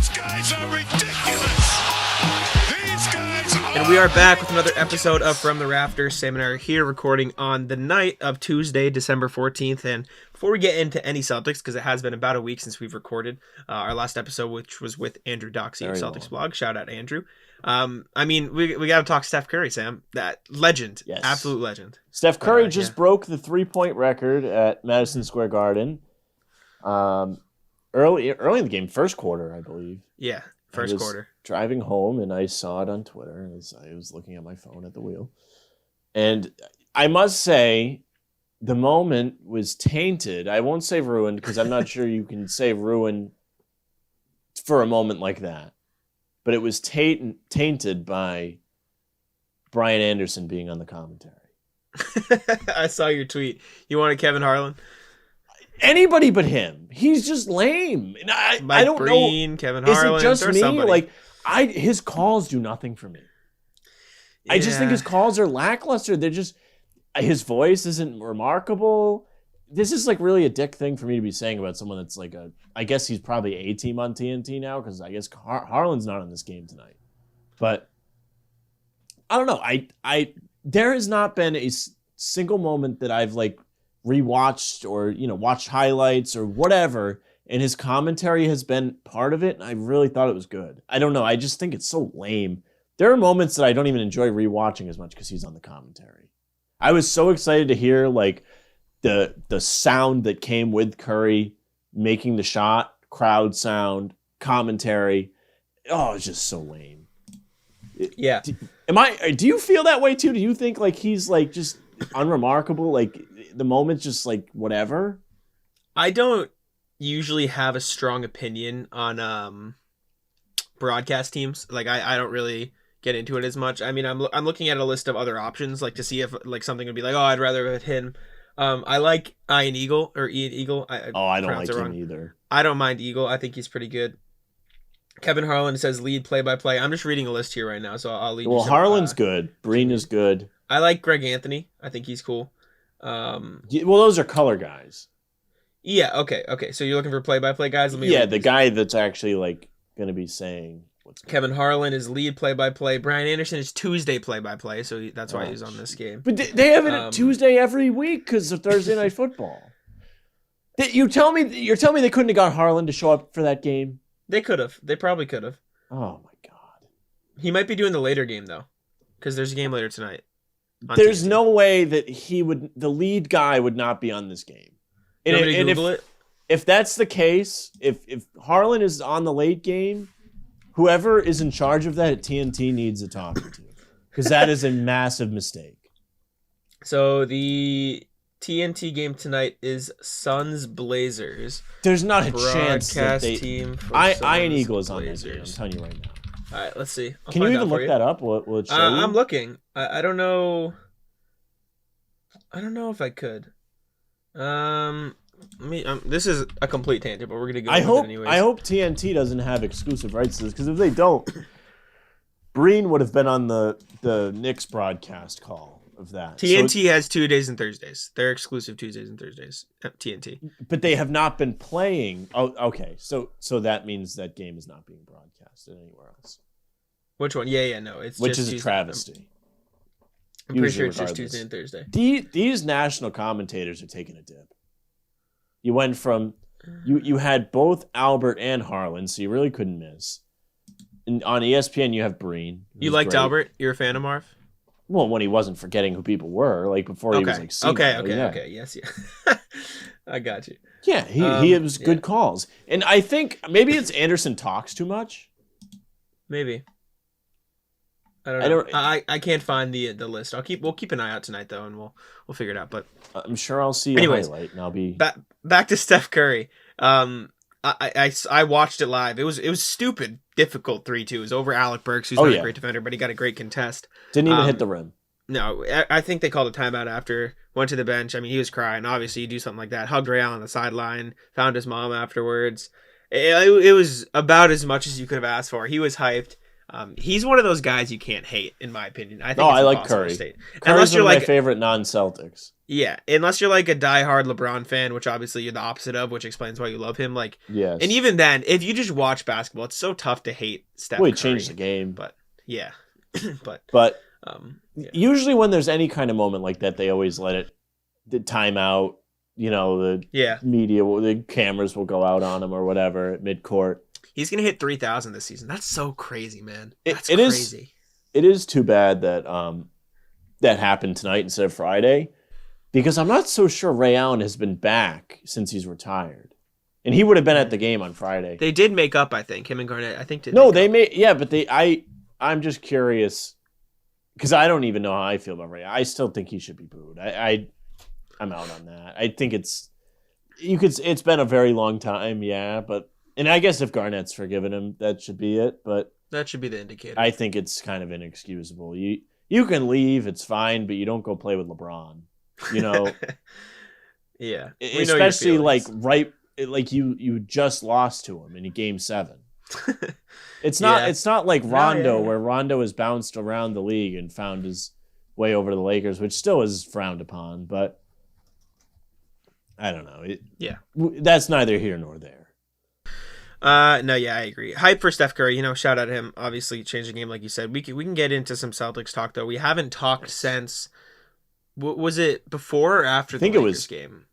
These guys are ridiculous. These guys are... And we are back with another episode of From the Rafters. Sam and I are here recording on the night of Tuesday, December 14th. And before we get into any Celtics, because it has been about a week since we've recorded our last episode, which was with Andrew Doxey of Celtics blog. Shout out Andrew. I mean, we got to talk Steph Curry, Sam. That legend. Yes. Absolute legend. Steph Curry just broke the 3-point record at Madison Square Garden. Early in the game, first quarter, I believe. Yeah, first quarter. Driving home, and I saw it on Twitter as I was looking at my phone at the wheel. And I must say, the moment was tainted. I won't say ruined, because I'm not sure you can say ruined for a moment like that. But it was tainted by Brian Anderson being on the commentary. I saw your tweet. You wanted Kevin Harlan? Anybody but him. He's just lame. And I don't Breen, know. Kevin Harlan. Is it just me? Somebody. Like, his calls do nothing for me. Yeah. I just think his calls are lackluster. They're just, his voice isn't remarkable. This is like really a dick thing for me to be saying about someone that's like I guess he's probably a team on TNT now, because I guess Harlan's not on this game tonight. But I don't know. There has not been a single moment that I've like rewatched or, watched highlights or whatever, and his commentary has been part of it, and I really thought it was good. I don't know. I just think it's so lame. There are moments that I don't even enjoy rewatching as much because he's on the commentary. I was so excited to hear like the sound that came with Curry making the shot, crowd sound, commentary. Oh, it's just so lame. Yeah. Do you feel that way too? Do you think like he's like just unremarkable? Like the moment's just like whatever? I don't usually have a strong opinion on broadcast teams. Like I don't really get into it as much. I mean, I'm looking at a list of other options, like to see if like something would be like, oh, I'd rather hit him. I like Ian Eagle. I don't like him either. I don't mind Eagle. I think he's pretty good. Kevin Harlan says lead play-by-play. I'm just reading a list here right now, so I'll lead you. Well, Harlan's good. Breen is good. I like Greg Anthony. I think he's cool. Well, those are color guys. Yeah, okay. So you're looking for play-by-play guys? The guy that's actually like going to be saying what's going Kevin Harlan is lead play-by-play. Brian Anderson is Tuesday play-by-play, so that's why he's on this game. But they have it at Tuesday every week because of Thursday Night Football. You're telling me they couldn't have got Harlan to show up for that game? They could have. They probably could have. Oh my god. He might be doing the later game though, because there's a game later tonight. There's no way that the lead guy would not be on this game. If that's the case, if Harlan is on the late game, whoever is in charge of that at TNT needs a talking to, because that is a massive mistake. So the TNT game tonight is Suns Blazers. There's not a chance that team. Ian Eagle is on that game. I'm telling you right now. All right, let's see. Can you even look that up? Will it show you? I'm looking. I don't know. I don't know if I could. This is a complete tangent, but we're gonna go. With it anyways. I hope TNT doesn't have exclusive rights to this, because if they don't, Breen would have been on the Knicks broadcast call of that. TNT has Tuesdays and Thursdays. They're exclusive Tuesdays and Thursdays at TNT. But they have not been playing. Oh, okay. So that means that game is not being broadcasted anywhere else. Which one? Yeah, no. It's which just is Tuesday. a travesty. I'm pretty sure it's just Tuesday and Thursday. These national commentators are taking a dip. You went from you had both Albert and Harlan, so you really couldn't miss. And on ESPN, you have Breen. You liked great. Albert? You're a fan of Marv? Well, when he wasn't forgetting who people were, like before he was like, okay, yes, yeah. I got you. Yeah, he was good calls, and I think maybe it's Anderson talks too much. Maybe. I don't know. I can't find the list. We'll keep an eye out tonight though, and we'll figure it out. But I'm sure I'll see a highlight, and I'll be back to Steph Curry. I watched it live. It was stupid, difficult 3-2. It was over Alec Burks, who's not a great defender, but he got a great contest. Didn't even hit the rim. No, I think they called a timeout after. Went to the bench. I mean, he was crying. Obviously, you do something like that. Hugged Ray Allen on the sideline. Found his mom afterwards. It was about as much as you could have asked for. He was hyped. He's one of those guys you can't hate, in my opinion. I think I like Curry. Curry's one of my favorite non-Celtics. Yeah, unless you're like a diehard LeBron fan, which obviously you're the opposite of, which explains why you love him. Like, yes. And even then, if you just watch basketball, it's so tough to hate Steph Curry. He changed the game. But yeah, but yeah. Usually when there's any kind of moment like that, they always let it the timeout. The media, the cameras will go out on him or whatever at midcourt. He's gonna hit 3,000 this season. That's so crazy, man. That's it crazy. It is too bad that that happened tonight instead of Friday, because I'm not so sure Ray Allen has been back since he's retired, and he would have been at the game on Friday. They did make up, I think. Him and Garnett, I think. But I'm just curious because I don't even know how I feel about Ray. I still think he should be booed. I'm out on that. I think it's been a very long time, and I guess if Garnett's forgiven him, that should be it. But that should be the indicator. I think it's kind of inexcusable. You can leave, it's fine, but you don't go play with LeBron. Yeah. Especially like you just lost to him in Game 7. It's not like Rondo where Rondo has bounced around the league and found his way over to the Lakers, which still is frowned upon, but I don't know. That's neither here nor there. No, yeah, I agree. Hype for Steph Curry. Shout out to him. Obviously, changed the game, like you said. We can get into some Celtics talk though. We haven't talked since. Was it before or after the Lakers game?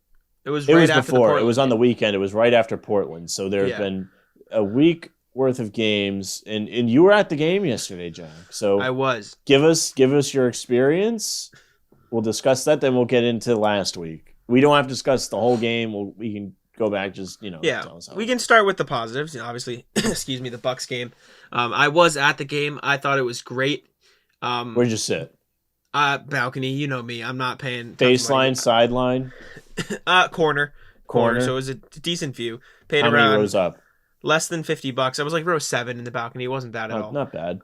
It was before. It was on the weekend. It was right after Portland. So there have been a week worth of games, and you were at the game yesterday, Jack. So I was. Give us your experience. We'll discuss that. Then we'll get into last week. We don't have to discuss the whole game. We can go back, just tell us how we can start with the positives. Obviously, excuse me, the Bucks game. I was at the game. I thought it was great. Where'd you sit? Balcony. You know me. I'm not paying. Baseline, sideline. Corner. So it was a decent view. Paid how around many rows up? Less than $50. I was like row 7 in the balcony. It wasn't bad at all. Not bad.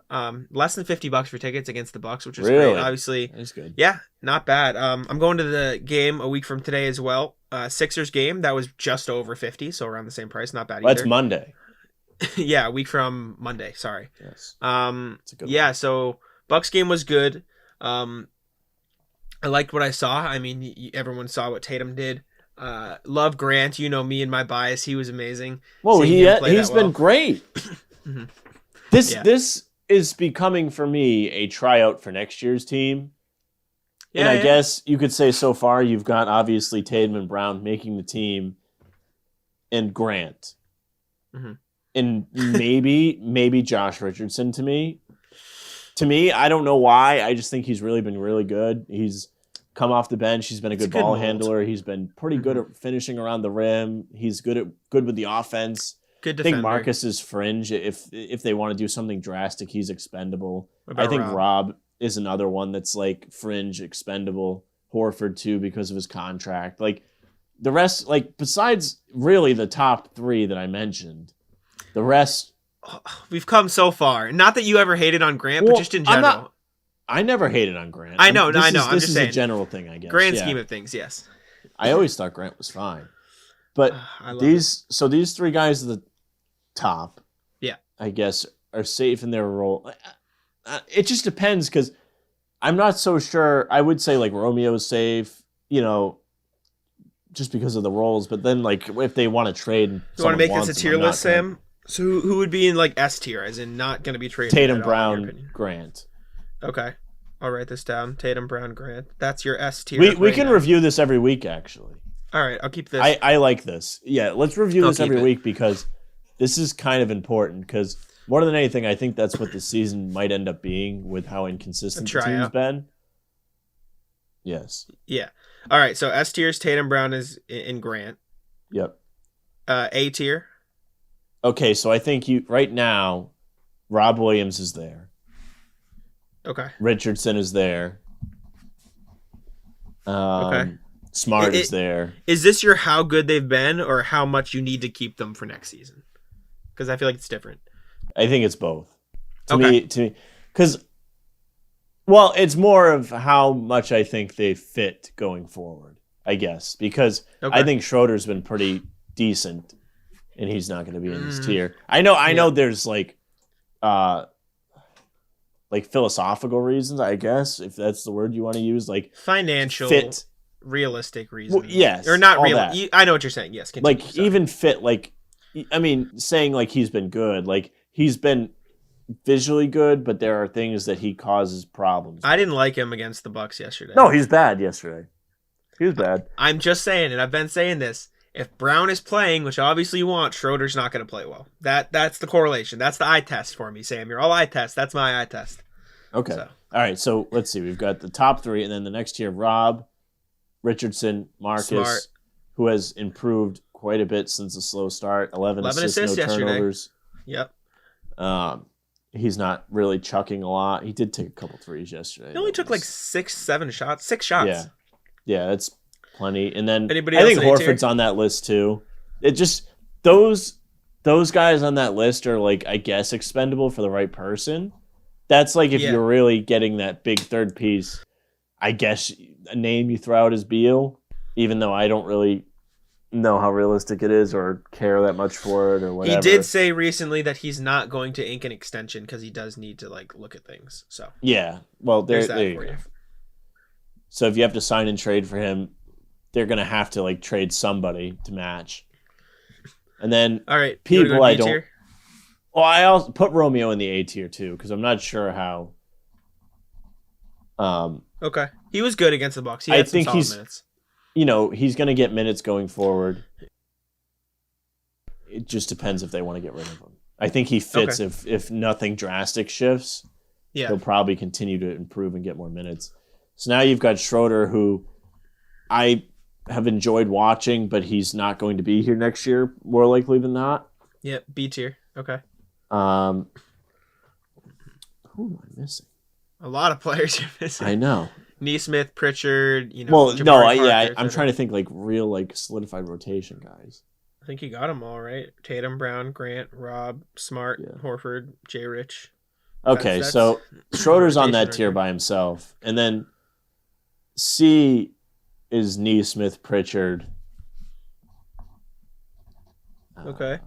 Less than $50 for tickets against the Bucks, which was really great. Obviously, that's good. Yeah, not bad. I'm going to the game a week from today as well. Sixers game that was just over 50, so around the same price. Not bad either. That's Monday. Yeah, a week from Monday. Sorry. Yes. It's a good one. So Bucks game was good. I liked what I saw. I mean, everyone saw what Tatum did. Love Grant. You know me and my bias. He was amazing. Well, he's been great. Mm-hmm. This is becoming for me a tryout for next year's team. And I guess you could say so far you've got obviously Tatum and Brown making the team, and Grant, and maybe Josh Richardson. To me, I don't know why. I just think he's really been really good. He's come off the bench. He's been a good ball handler. He's been pretty good at finishing around the rim. He's good with the offense. Good defender. I think Marcus is fringe. If they want to do something drastic, he's expendable. I think Rob is another one that's like fringe expendable. Horford too, because of his contract. Like the rest, like besides really the top 3 that I mentioned, the rest. We've come so far. Not that you ever hated on Grant, but just in general. I never hated on Grant. I know. I'm just saying. This is a general thing, I guess. Grand scheme of things, yes. I always thought Grant was fine. But these 3 guys at the top, I guess, are safe in their role. It just depends, because I'm not so sure. I would say like Romeo's safe, just because of the roles. But then like if they want to trade, you want to make this a tier list, Sam? So who would be in like S tier, as in not going to be traded? Tatum, Brown, Grant. Okay, I'll write this down. Tatum, Brown, Grant. That's your S tier. We can review this every week, actually. All right, I'll keep this. I like this. Yeah, let's review this every week, because this is kind of important. Because more than anything, I think that's what the season might end up being, with how inconsistent the team's been. Yes. Yeah. All right. So S tier is Tatum, Brown is in Grant. Yep. A tier. Okay, so I think right now, Rob Williams is there. Okay. Richardson is there. Okay. Smart is there. Is this your how good they've been, or how much you need to keep them for next season? Because I feel like it's different. I think it's both. To me, because, well, it's more of how much I think they fit going forward, I guess. Because I think Schroeder's been pretty decent, and he's not going to be in this tier. I know there's like, like philosophical reasons, I guess, if that's the word you want to use, like financial, fit, realistic reasons. well, yes, or not all real. that. I know what you're saying. Yes, continue, Like sorry. even fit, like I mean, saying like he's been good, like he's been visually good, but there are things that he causes problems. I didn't like him against the Bucks yesterday. No, he's bad yesterday. He was bad. I'm just saying, and I've been saying this. If Brown is playing, which obviously you want, Schroeder's not going to play well. That's the correlation. That's the eye test for me, Sam. You're all eye test. That's my eye test. Okay. So. All right. So let's see. We've got the top three, and then the next tier: Rob, Richardson, Marcus, Smart. who has improved quite a bit since the slow start. 11 assists, no turnovers. Yep. He's not really chucking a lot. He did take a couple threes yesterday. He only took like 6 shots. 6 shots. Yeah, that's plenty. And then Anybody I else think in A tier? Horford's on that list too. It just those guys on that list are like, I guess, expendable for the right person. That's like if you're really getting that big third piece. I guess a name you throw out is Beal, even though I don't really know how realistic it is or care that much for it or whatever. He did say recently that he's not going to ink an extension because he does need to like look at things. So yeah, well there that you for go. you. So if you have to sign and trade for him, they're gonna have to like trade somebody to match. And then All right, people I don't. tier? Well, I also put Romeo in the A tier too because I'm not sure how. Okay, he was good against the Bucks. He had some solid minutes. You know, he's going to get minutes going forward. It just depends if they want to get rid of him. I think he fits if nothing drastic shifts. Yeah, he'll probably continue to improve and get more minutes. So now you've got Schroder, who I have enjoyed watching, but he's not going to be here next year, more likely than not. Yep, B tier. Okay. Who am I missing? A lot of players you're missing. I know. Neesmith, Pritchard, Well, Jabari no, Parker, I'm trying to think like real like solidified rotation guys. I think you got them all right. Tatum, Brown, Grant, Rob, Smart, Horford, J. Rich. Okay, so Schroeder's on that tier by himself, and then C is Neesmith, Pritchard. Okay,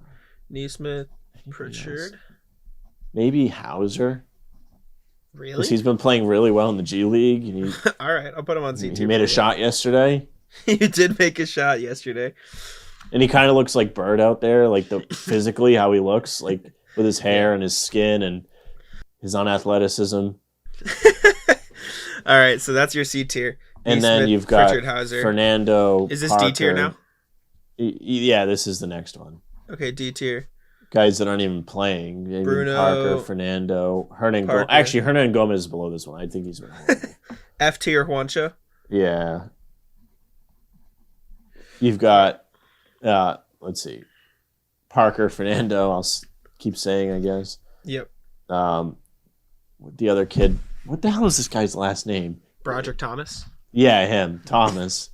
Neesmith, Pritchard. Maybe Hauser. Really? Because he's been playing really well in the G League. And all right, I'll put him on C tier. He made a shot yesterday. He did make a shot yesterday. And he kind of looks like Bird out there, like physically how he looks, like with his hair and his skin and his unathleticism. All right, so that's your C tier. And Neesmith, then you've got Pritchard, Hauser. Fernando. Is this Parker. D tier now? Yeah, this is the next one. Okay, D tier. Guys that aren't even playing. Maybe Bruno, Parker, Fernando, Hernan Gomez. Actually, Hernan Gomez is below this one. I think he's been horrible. F tier Juancho. Yeah. You've got, let's see, Parker, Fernando. I'll keep saying, I guess. Yep. The other kid. What the hell is this guy's last name? Broderick Thomas. Yeah, him, Thomas.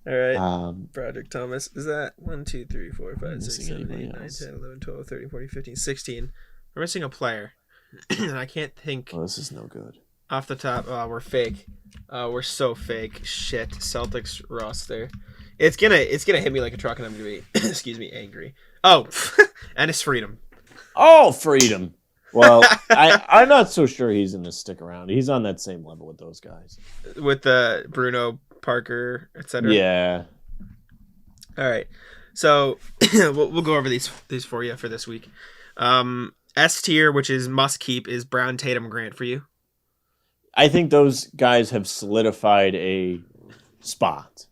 All right. Broderick Thomas. Is that 1, 2, 3, 4, 5, 6, 7, 8, 9, 10, 11, 12, 13, 14, 15, 16. We're missing a player. And I can't think. Oh, this is no good. Off the top. Oh, we're fake. We're so fake. Shit. Celtics roster. It's gonna hit me like a truck and I'm gonna be excuse me, angry. Oh, and it's Freedom. Oh, Freedom. Well, I'm not so sure he's going to stick around. He's on that same level with those guys. With the Bruno, Parker, etc. Yeah. All right. So we'll go over these for you for this week. S tier, which is must keep, is Brown, Tatum, Grant for you. I think those guys have solidified a spot.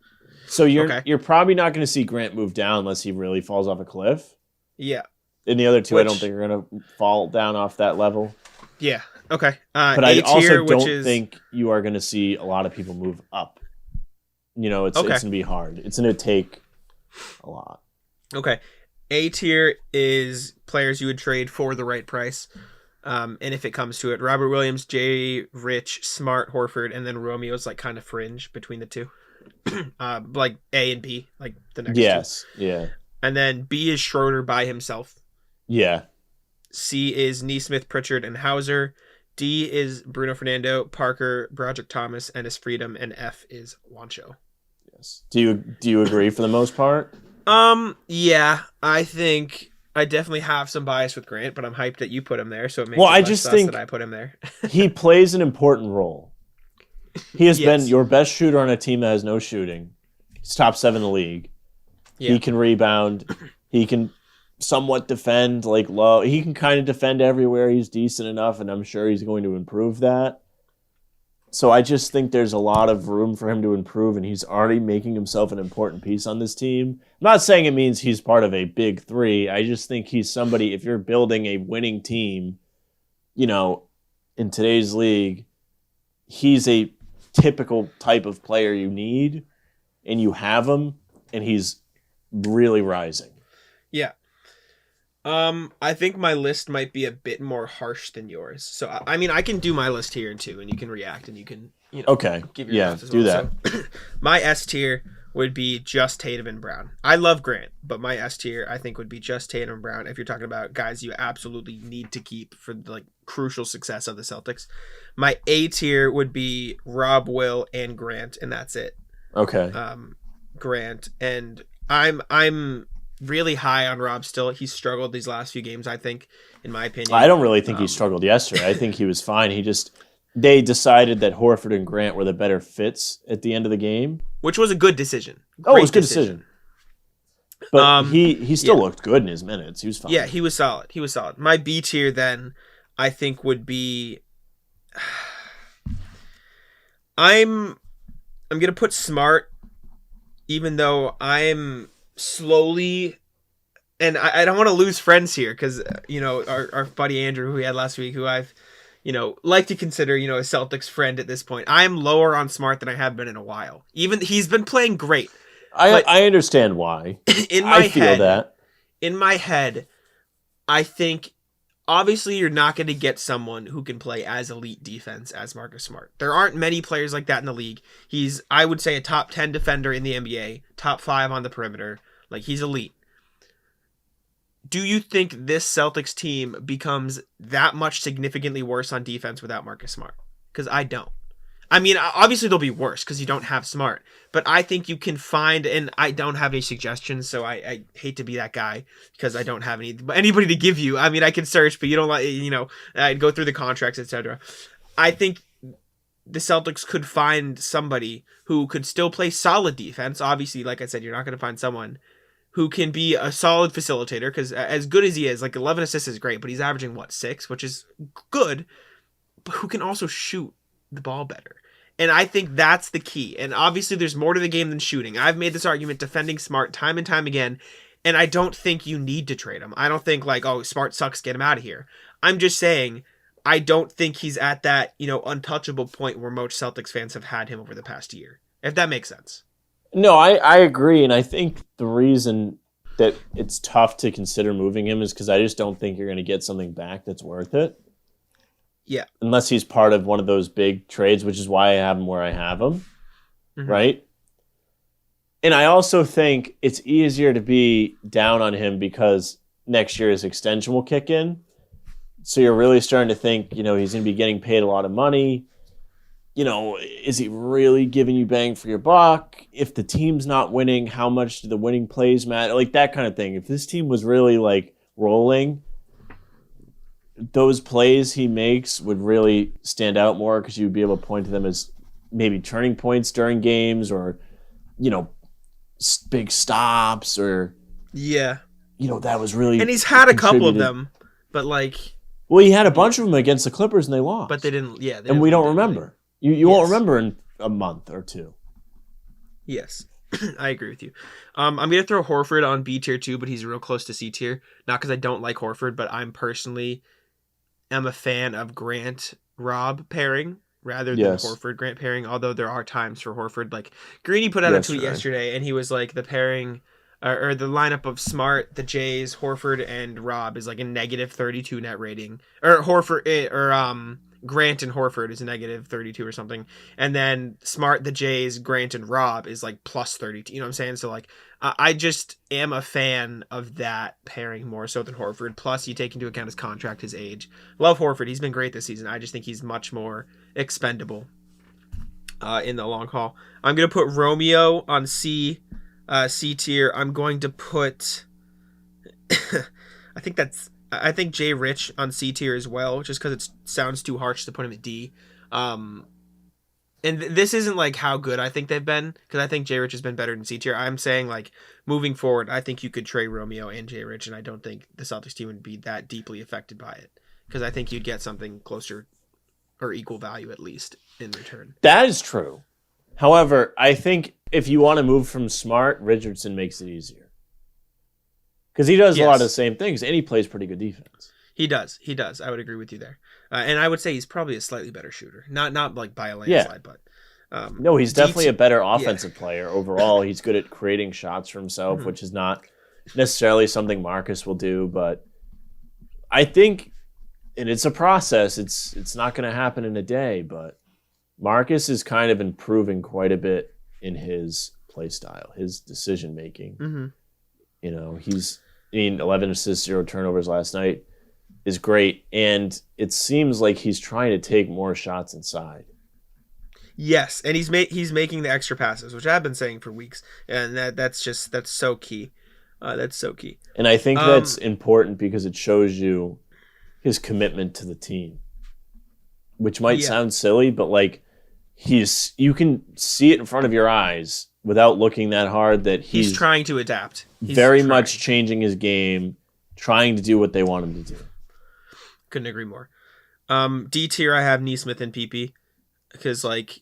So you're probably not going to see Grant move down unless he really falls off a cliff. Yeah. And the other two, I don't think are going to fall down off that level. Yeah. Okay. But I also don't think you are going to see a lot of people move up. You know, it's going to be hard. It's going to take a lot. Okay. A tier is players you would trade for the right price. And if it comes to it, Robert Williams, J. Rich, Smart, Horford, and then Romeo's like kind of fringe between the two. Like A and B, like the next two. Yes. Yeah. And then B is Schroeder by himself. Yeah. C is Neesmith, Pritchard, and Hauser. D is Bruno Fernando, Parker, Broderick Thomas, and his Freedom. And F is Juancho. Yes. Do you agree for the most part? Yeah, I think I definitely have some bias with Grant, but I'm hyped that you put him there, so it makes Well, it I less just sus think that I put him there. he plays an important role. He has been Yes. your best shooter on a team that has no shooting. He's top 7 in the league. Yeah. He can rebound. He can somewhat defend low. He can kind of defend everywhere. He's decent enough, and I'm sure he's going to improve that. So I just think there's a lot of room for him to improve, and he's already making himself an important piece on this team. I'm not saying it means he's part of a big three. I just think he's somebody, if you're building a winning team, in today's league, he's a typical type of player you need, and you have him, and he's really rising. Yeah. I think my list might be a bit more harsh than yours. So, I mean, I can do my list here too, and you can react, and you can, Okay. give your thoughts as do well. that. So, my S tier would be just Tatum and Brown. I love Grant, but my S tier, I think, would be just Tatum and Brown if you're talking about guys you absolutely need to keep for the crucial success of the Celtics. My A tier would be Rob, Will, and Grant, and that's it. Okay. Grant, and I'm really high on Rob still. He's struggled these last few games, I think, in my opinion. I don't really think he struggled yesterday. I think he was fine. They decided that Horford and Grant were the better fits at the end of the game. Which was a good decision. It was a good decision. But he still looked good in his minutes. He was fine. Yeah, he was solid. My B tier then, I think, would be I'm gonna put Smart, even though I'm slowly, and I don't want to lose friends here because our buddy Andrew, who we had last week, who I've like to consider a Celtics friend at this point. I'm lower on Smart than I have been in a while. Even he's been playing great. I understand why. I feel that. In my head, I think obviously you're not going to get someone who can play as elite defense as Marcus Smart. There aren't many players like that in the league. He's, I would say, a top 10 defender in the NBA, top 5 on the perimeter. He's elite. Do you think this Celtics team becomes that much significantly worse on defense without Marcus Smart? Because I don't. I mean, obviously they'll be worse because you don't have Smart. But I think you can find, and I don't have any suggestions, so I hate to be that guy because I don't have anybody to give you. I mean, I can search, but you don't I'd go through the contracts, etc. I think the Celtics could find somebody who could still play solid defense. Obviously, like I said, you're not going to find someone who can be a solid facilitator because as good as he is, 11 assists is great, but he's averaging 6, which is good, but who can also shoot the ball better. And I think that's the key. And obviously there's more to the game than shooting. I've made this argument defending Smart time and time again, and I don't think you need to trade him. I don't think Smart sucks, get him out of here. I'm just saying I don't think he's at that, untouchable point where most Celtics fans have had him over the past year. If that makes sense. No, I agree, and I think the reason that it's tough to consider moving him is because I just don't think you're going to get something back that's worth it. Yeah. Unless he's part of one of those big trades, which is why I have him where I have him, right? And I also think it's easier to be down on him because next year his extension will kick in. So you're really starting to think, he's going to be getting paid a lot of money. Is he really giving you bang for your buck? If the team's not winning, how much do the winning plays matter? That kind of thing. If this team was really rolling, those plays he makes would really stand out more because you'd be able to point to them as maybe turning points during games or, big stops or, that was really. And he's had a couple of them, but well, he had a bunch of them against the Clippers and they lost. But they didn't, and we don't remember. You won't remember in a month or two. Yes, I agree with you. I'm going to throw Horford on B tier too, but he's real close to C tier. Not because I don't like Horford, but I'm personally am a fan of Grant-Rob pairing rather than Horford-Grant pairing, although there are times for Horford. Greeny put out a tweet yesterday, and he was the pairing or the lineup of Smart, the Jays, Horford, and Rob is a negative 32 net rating. Or Grant and Horford is a negative 32 or something. And then Smart, the Jays, Grant, and Rob is plus 32. You know what I'm saying? So I just am a fan of that pairing more so than Horford. Plus you take into account his contract, his age. Love Horford. He's been great this season. I just think he's much more expendable in the long haul. I'm going to put Romeo on C tier. I'm going to put I think Jay Rich on C tier as well, just because it sounds too harsh to put him at D. And this isn't like how good I think they've been, because I think Jay Rich has been better than C tier. I'm saying like moving forward, I think you could trade Romeo and Jay Rich, and I don't think the Celtics team would be that deeply affected by it, because I think you'd get something closer or equal value at least in return. That is true. However, I think if you want to move from Smart, Richardson makes it easier. Because he does a lot of the same things, and he plays pretty good defense. He does. I would agree with you there. And I would say he's probably a slightly better shooter. Not like by a landslide, but... no, he's definitely a better offensive player overall. He's good at creating shots for himself, which is not necessarily something Marcus will do. But I think, and it's a process, it's not going to happen in a day, but Marcus is kind of improving quite a bit in his play style, his decision-making. Mm-hmm. You know, he's 11 assists, 0 turnovers last night is great, and it seems like he's trying to take more shots inside. Yes, and he's making the extra passes, which I've been saying for weeks, and that's so key. That's so key. And I think that's important because it shows you his commitment to the team, which might sound silly, but like you can see it in front of your eyes without looking that hard that he's trying to adapt. He's very much changing his game, trying to do what they want him to do. Couldn't agree more. D tier, I have Nesmith and PP because like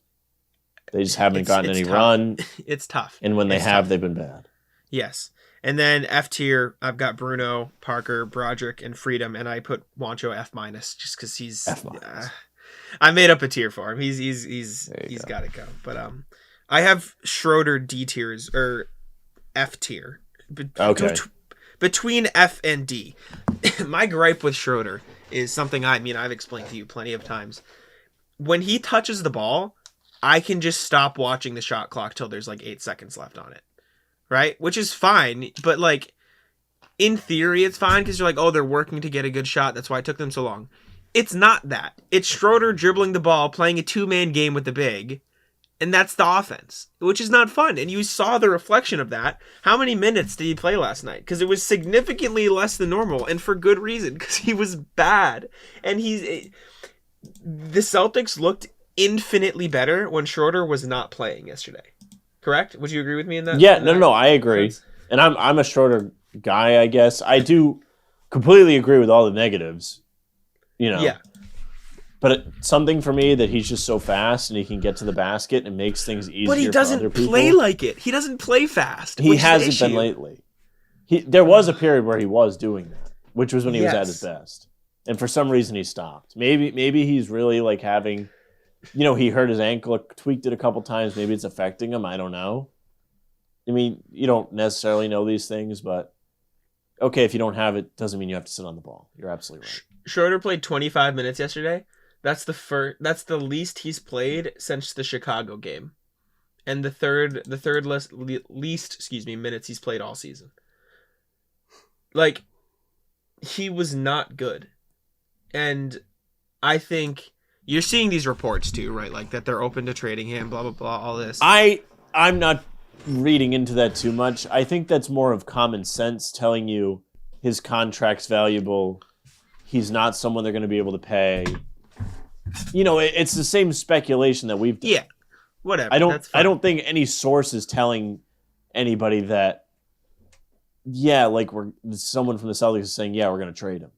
they just haven't gotten any tough. Run. It's tough, and when they have, they've been bad. Yes, and then F tier, I've got Bruno, Parker, Broderick, and Freedom, and I put Wancho F- just because he's F-. I made up a tier for him. He's got to go. But I have Schroder D tiers or F tier. Okay. Between F and D. My gripe with Schroder is something I've explained to you plenty of times. When he touches the ball, I can just stop watching the shot clock till there's like 8 seconds left on it. Right? Which is fine, but like in theory it's fine because you're like, oh, they're working to get a good shot. That's why it took them so long. It's not that. It's Schroder dribbling the ball, playing a 2-man game with the big, and that's the offense, which is not fun. And you saw the reflection of that. How many minutes did he play last night? Because it was significantly less than normal, and for good reason, because he was bad. And the Celtics looked infinitely better when Schroder was not playing yesterday. Correct? Would you agree with me in that? Yeah, no, I agree. And I'm a Schroder guy, I guess. I do completely agree with all the negatives. You know. Yeah. But something for me that he's just so fast and he can get to the basket and makes things easier. But he doesn't play like it. He doesn't play fast. He hasn't been lately. There was a period where he was doing that, which was when he was at his best. And for some reason he stopped. Maybe he's really like having, he hurt his ankle, tweaked it a couple times. Maybe it's affecting him. I don't know. I mean, you don't necessarily know these things, but okay, if you don't have it, doesn't mean you have to sit on the ball. You're absolutely right. Schroder played 25 minutes yesterday. That's the least he's played since the Chicago game, and the third least minutes he's played all season. Like, he was not good, and I think you're seeing these reports too, right? Like that they're open to trading him, blah blah blah, all this. I'm not reading into that too much. I think that's more of common sense telling you his contract's valuable. He's not someone they're going to be able to pay. It's the same speculation that we've done. Yeah, whatever. I don't think any source is telling anybody that, like someone from the Celtics is saying, we're going to trade him.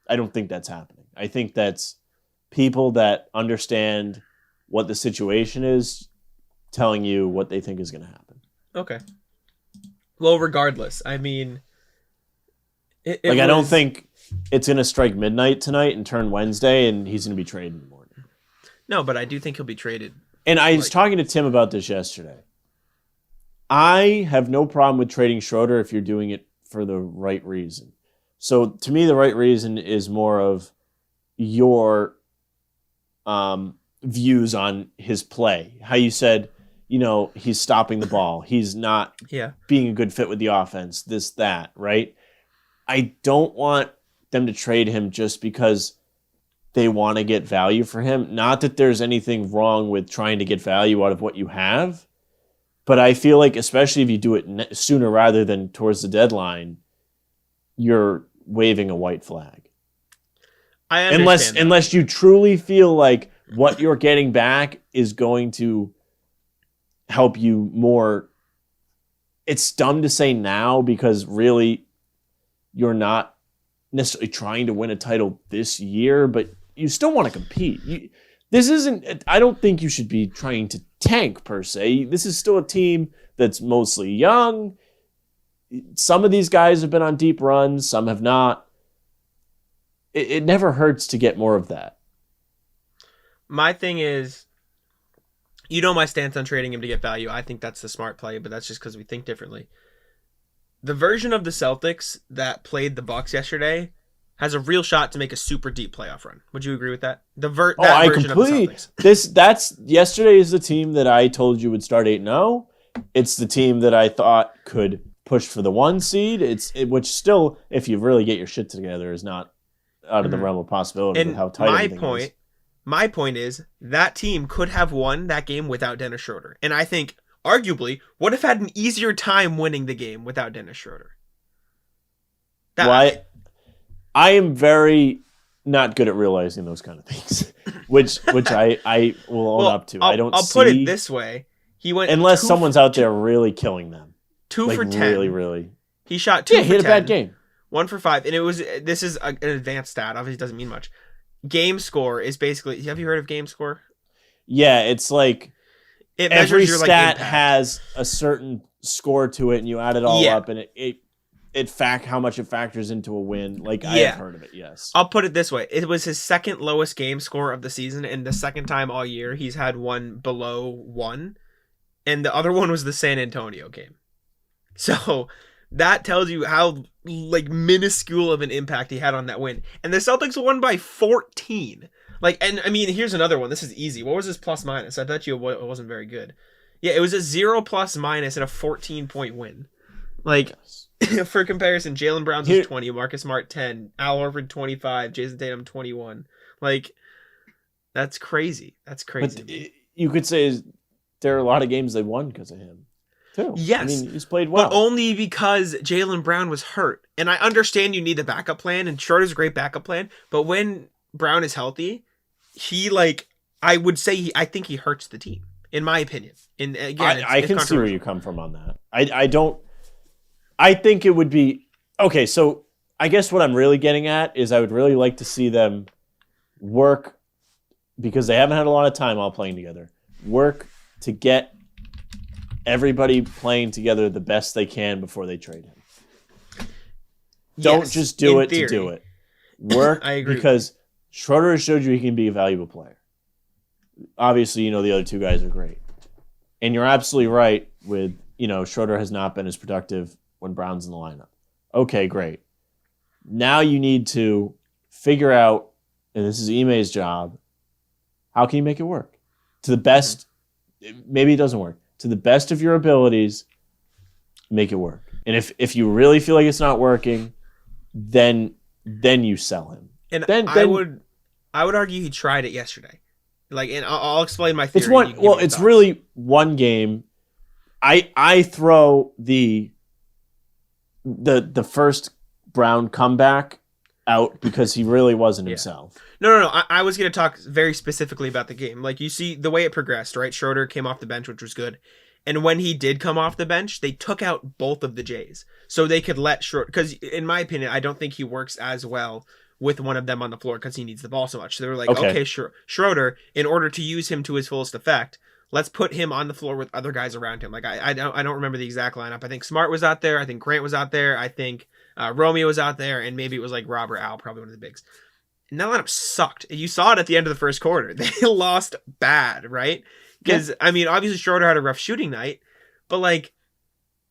I don't think that's happening. I think that's people that understand what the situation is telling you what they think is going to happen. Okay. Well, regardless, I mean... I don't think it's going to strike midnight tonight and turn Wednesday and he's going to be traded in the morning. No, but I do think he'll be traded. And I was talking to Tim about this yesterday. I have no problem with trading Schroder if you're doing it for the right reason. So to me, the right reason is more of your views on his play. How you said, he's stopping the ball. He's not being a good fit with the offense, this, that, right? I don't want them to trade him just because they want to get value for him. Not that there's anything wrong with trying to get value out of what you have, but I feel like especially if you do it sooner rather than towards the deadline, you're waving a white flag. I understand unless you truly feel like what you're getting back is going to help you more. It's dumb to say now because really you're not necessarily trying to win a title this year, but you still want to compete. I don't think you should be trying to tank per se. This is still a team that's mostly young. Some of these guys have been on deep runs, some have not. It never hurts to get more of that. My thing is, you know my stance on trading him to get value. I think that's the smart play, but that's just because we think differently. The version of the Celtics that played the Bucks yesterday has a real shot to make a super deep playoff run. Would you agree with that? I completely. Yesterday is the team that I told you would start 8-0. It's the team that I thought could push for the 1 seed. Which still, if you really get your shit together, is not out of the realm of possibility. And with how tight is. My point is that team could have won that game without Dennis Schroder, and I think arguably would have had an easier time winning the game without Dennis Schroder. I am very not good at realizing those kind of things, which I will own up to. I'll put it this way: he went unless someone's out there really killing them. 2 for 10. Really. He shot 2 for 10. He had a bad game. 1 for 5, and this is an advanced stat. Obviously, it doesn't mean much. Game score is basically. Have you heard of game score? Yeah, it's like every your, stat has a certain score to it, and you add it all up, and how much it factors into a win. Like I have heard of it. Yes, I'll put it this way: it was his second lowest game score of the season, and the second time all year he's had one below 1, and the other one was the San Antonio game. So that tells you how minuscule of an impact he had on that win. And the Celtics won by 14. And I mean, here's another one. This is easy. What was his plus minus? I bet you it wasn't very good. Yeah, it was a 0 plus minus and a 14-point win. For comparison, Jaylen Brown's was 20, Marcus Smart 10, Al Horford 25, Jason Tatum 21. That's crazy. That's crazy. But you could say there are a lot of games they won because of him. Too. Yes. I mean, he's played well. But only because Jaylen Brown was hurt. And I understand you need the backup plan, and Schroeder's a great backup plan, but when Brown is healthy, he, I would say, I think he hurts the team, in my opinion. And again, I can see where you come from on that. I think it would be... Okay, so I guess what I'm really getting at is I would really like to see them work, because they haven't had a lot of time all playing together, work to get everybody playing together the best they can before they trade him. Don't just do it to do it. Work I agree because Schroeder has showed you he can be a valuable player. Obviously, the other two guys are great. And you're absolutely right with, Schroeder has not been as productive when Brown's in the lineup. Okay, great. Now you need to figure out, and this is Ime's job, how can you make it work? To the best, maybe it doesn't work. To the best of your abilities, make it work. And if you really feel like it's not working, then you sell him. And I would argue he tried it yesterday. And I'll explain my theory. It's really one game. I throw the first Brown comeback out because he really wasn't himself. No. I was going to talk very specifically about the game. You see the way it progressed, right? Schroeder came off the bench, which was good. And when he did come off the bench, they took out both of the Jays. So they could let Schroeder... Because in my opinion, I don't think he works as well with one of them on the floor because he needs the ball so much. So they were like, okay, Schroeder, in order to use him to his fullest effect, let's put him on the floor with other guys around him. I don't remember the exact lineup. I think Smart was out there. I think Grant was out there. I think Romeo was out there. And maybe it was Rob or Al, probably one of the bigs. And that lineup sucked. You saw it at the end of the first quarter. They lost bad, right? Because, I mean, obviously Schroeder had a rough shooting night, but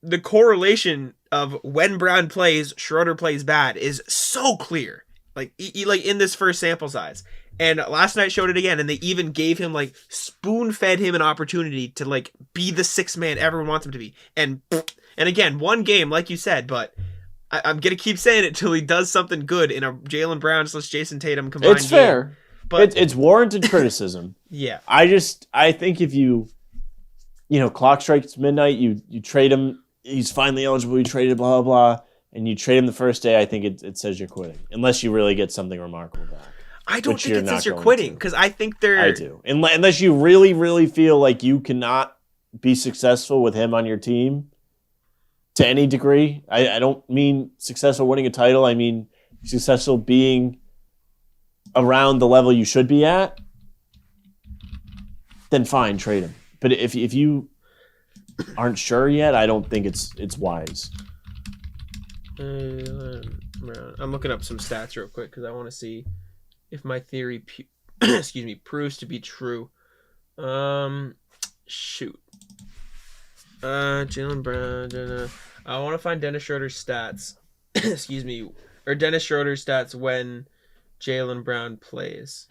the correlation of when Brown plays, Schroeder plays bad is so clear. In this first sample size. And last night showed it again, and they even gave him, spoon-fed him an opportunity to, be the sixth man everyone wants him to be. And again, one game, like you said, but I'm going to keep saying it till he does something good in a Jaylen Brown / Jason Tatum combined It's fair. Game. But it's warranted criticism. Yeah. I think if you clock strikes midnight, you trade him, he's finally eligible, you trade him, blah, blah, blah. and you trade him the first day, I think it says you're quitting. Unless you really get something remarkable back. I don't which think it not says you're going quitting to. because I think they're. I do. Unless you really, really feel like you cannot be successful with him on your team to any degree. I don't mean successful winning a title. I mean successful being around the level you should be at. Then fine, trade him. But if you aren't sure yet, I don't think it's wise. I'm looking up some stats real quick because I want to see if my theory, proves to be true. Shoot. Jaylen Brown. I want to find Dennis Schroder's stats. Or Dennis Schroder's stats when Jaylen Brown plays.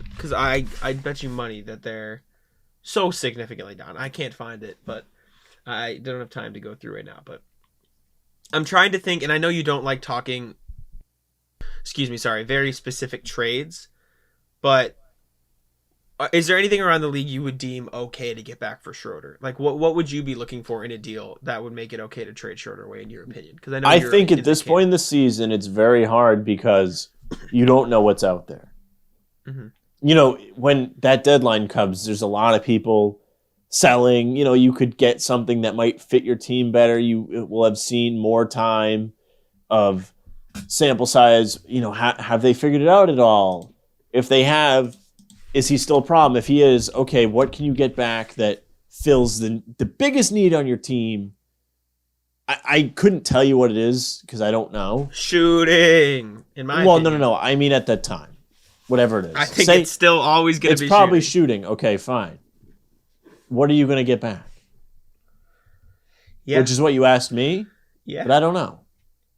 Because I bet you money that they're so significantly down. I can't find it, but I don't have time to go through right now. But I'm trying to think, and I know you don't like talking, very specific trades, but is there anything around the league you would deem okay to get back for Schroder? Like, what would you be looking for in a deal that would make it okay to trade Schroder away, in your opinion? Because I think at this point in the season, it's very hard because you don't know what's out there. Mm-hmm. You know, when that deadline comes, there's a lot of people selling. You know, you could get something that might fit your team better. You will have seen more time of sample size. You know, have they figured it out at all? If they have, is he still a problem? If he is, okay, what can you get back that fills the biggest need on your team? I couldn't tell you what it is because I don't know. Shooting, in my opinion. No. I mean at that time. Whatever it is. I think it's still always going to be It's probably shooting. Okay, fine. What are you going to get back? Yeah. Which is what you asked me. Yeah. But I don't know.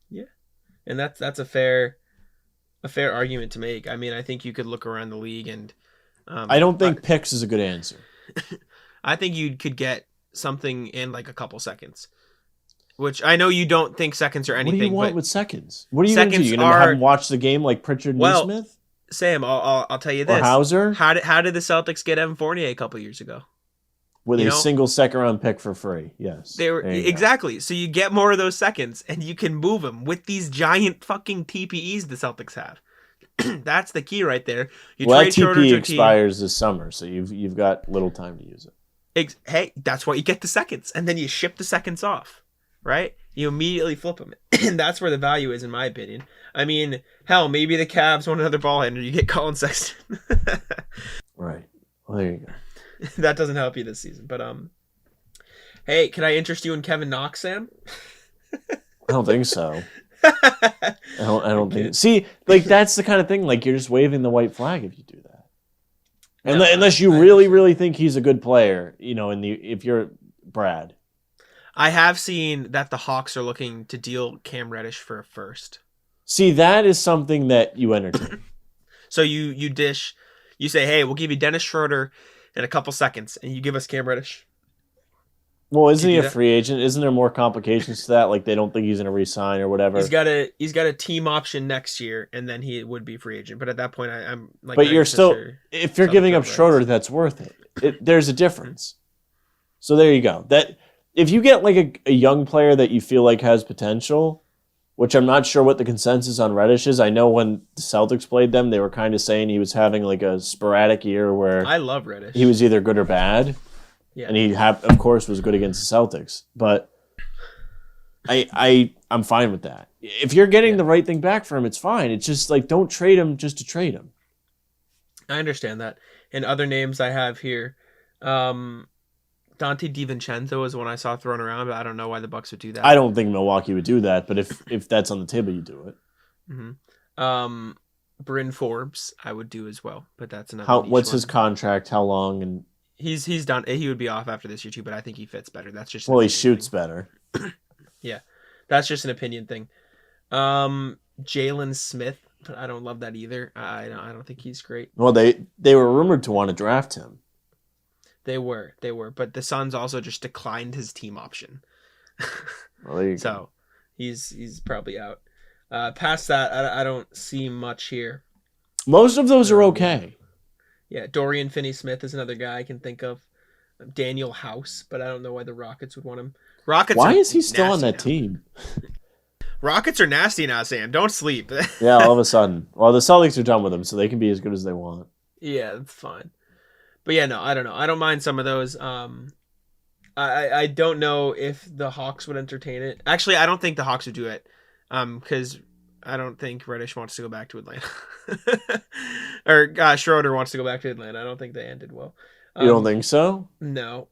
Yeah. And that's a fair argument to make. I mean, I think you could look around the league and I don't think picks is a good answer. I think you could get something in like a couple seconds. Which I know you don't think seconds are anything. What do you want with seconds? What are you going to do? You're going to have him watch the game like Pritchard Neesmith? Sam, I'll tell you this. Or Hauser? How did the Celtics get Evan Fournier a couple years ago? With a single second-round pick for free, yes. They were exactly. So you get more of those seconds, and you can move them with these giant fucking TPEs the Celtics have. That's the key right there. That TPE expires this summer, so you've got little time to use it. Hey, that's why you get the seconds, and then you ship the seconds off, right? You immediately flip them, and that's where the value is, in my opinion. I mean, hell, maybe the Cavs want another ball handler. You get Colin Sexton. Right. Well, there you go. That doesn't help you this season, but hey, can I interest you in Kevin Knox, Sam? I don't think so. I don't think. See, like that's the kind of thing. Like you're just waving the white flag if you do that. Unless you really think he's a good player, you know. If you're Brad, I have seen that the Hawks are looking to deal Cam Reddish for a first. See, that is something that you entertain. So you say, hey, we'll give you Dennis Schroder in a couple seconds, and you give us Cam Reddish. Well, isn't he a free agent? Isn't there more complications to that? Like they don't think he's going to re-sign or whatever. He's got a team option next year, and then he would be free agent. But at that point, I'm like. But you're still, if you're giving up Schroder, that's worth it. There's a difference. So there you go. That if you get like a young player that you feel like has potential, which I'm not sure what the consensus on Reddish is. I know when the Celtics played them, they were kind of saying he was having like a sporadic year where I love Reddish. He was either good or bad. Yeah. And he of course was good against the Celtics. But I'm fine with that. If you're getting the right thing back for him, it's fine. It's just like don't trade him just to trade him. I understand that. And other names I have here, Dante DiVincenzo is one I saw thrown around, but I don't know why the Bucks would do that. I don't think Milwaukee would do that, but if that's on the table, you do it. Mm-hmm. Bryn Forbes, I would do as well, but that's another. What's his contract? How long? And he's done. He would be off after this year too, but I think he fits better. That's just he shoots better. Yeah, that's just an opinion thing. Jalen Smith, but I don't love that either. I don't think he's great. Well, they were rumored to want to draft him. They were, but the Suns also just declined his team option. Well, there you so go. he's probably out. Past that, I don't see much here. Most of those are okay. Yeah, Dorian Finney-Smith is another guy I can think of. Daniel House, but I don't know why the Rockets would want him. Rockets. Why are is he still on nasty that now. team? Rockets are nasty now, Sam. Don't sleep. Yeah, all of a sudden. Well, the Celtics are done with him, so they can be as good as they want. Yeah, that's fine. But yeah, no, I don't know. I don't mind some of those. I don't know if the Hawks would entertain it. Actually, I don't think the Hawks would do it. Because I don't think Reddish wants to go back to Atlanta. Or Schroeder wants to go back to Atlanta. I don't think they ended well. You don't think so? No.